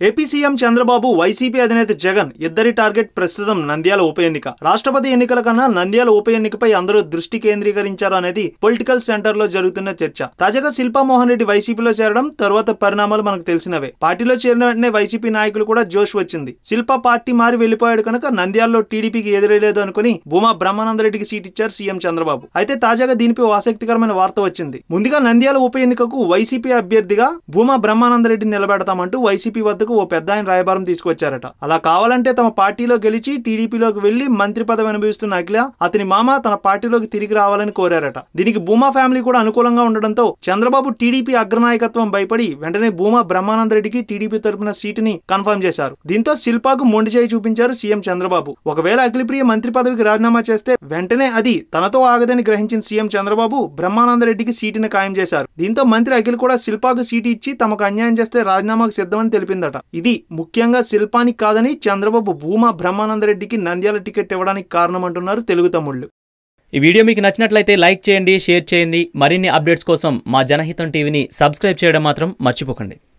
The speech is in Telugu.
ఏపీ సీఎం చంద్రబాబు, వైసీపీ అధినేత జగన్ ఇద్దరి టార్గెట్ ప్రస్తుతం నంద్యాల ఉప ఎన్నిక. రాష్ట్రపతి ఎన్నికల కన్నా నంద్యాల ఉప ఎన్నికపై అందరూ దృష్టి కేంద్రీకరించారు అనేది పొలిటికల్ సెంటర్ లో జరుగుతున్న చర్చ. తాజాగా శిల్పా మోహన్ రెడ్డి వైసీపీలో చేరడం తర్వాత పరిణామాలు మనకు తెలిసినవే. పార్టీలో చేరిన వెంటనే వైసీపీ నాయకులు కూడా జోష్ వచ్చింది. శిల్పా పార్టీ మారి వెళ్లిపోయాడు కనుక నంద్యాలలో టీడీపీకి ఎదురేలేదు అనుకుని భూమా బ్రహ్మానందరెడ్డికి సీట్ ఇచ్చారు సీఎం చంద్రబాబు. అయితే తాజాగా దీనిపై ఓ ఆసక్తికరమైన వార్త వచ్చింది. ముందుగా నంద్యాల ఉప ఎన్నికకు వైసీపీ అభ్యర్థిగా భూమా బ్రహ్మానందరెడ్డిని నిలబెడతామంటూ వైసీపీ వద్దకు ఓ పెద్ద ఆయన రాయబారం తీసుకొచ్చారట. అలా కావాలంటే తమ పార్టీలో గెలిచి టీడీపీలోకి వెళ్లి మంత్రి పదవి అనుభవిస్తున్న అఖిల అతని మామ తన పార్టీలోకి తిరిగి రావాలని కోరారట. దీనికి భూమా ఫ్యామిలీ కూడా అనుకూలంగా ఉండడంతో చంద్రబాబు టీడీపీ అగ్రనాయకత్వం భయపడి వెంటనే భూమా బ్రహ్మానందరెడ్డికి టీడీపీ తరపున సీటుని కన్ఫర్మ్ చేశారు. దీంతో శిల్పాకు మొండి చేయి చూపించారు సీఎం చంద్రబాబు. ఒకవేళ అఖిలప్రియ మంత్రి పదవికి రాజీనామా చేస్తే వెంటనే అది తనతో ఆగదని గ్రహించిన సీఎం చంద్రబాబు బ్రహ్మానందరెడ్డికి సీటుని ఖాయం చేశారు. దీంతో మంత్రి అఖిల్ కూడా శిల్పాకు సీటు ఇచ్చి తమకు అన్యాయం చేస్తే రాజీనామాకు సిద్ధమని తెలిపిందట. ఇది ముఖ్యంగా శిల్పానికి కాదని చంద్రబాబు భూమా బ్రహ్మానందరెడ్డికి నంద్యాల టికెట్ ఇవ్వడానికి కారణం అంటున్నారు తెలుగు తమ్ముళ్ళు. ఈ వీడియో మీకు నచ్చినట్లయితే లైక్ చేయండి, షేర్ చేయండి. మరిన్ని అప్డేట్స్ కోసం మా జనహితం టీవీని సబ్స్క్రైబ్ చేయడం మాత్రం మర్చిపోకండి.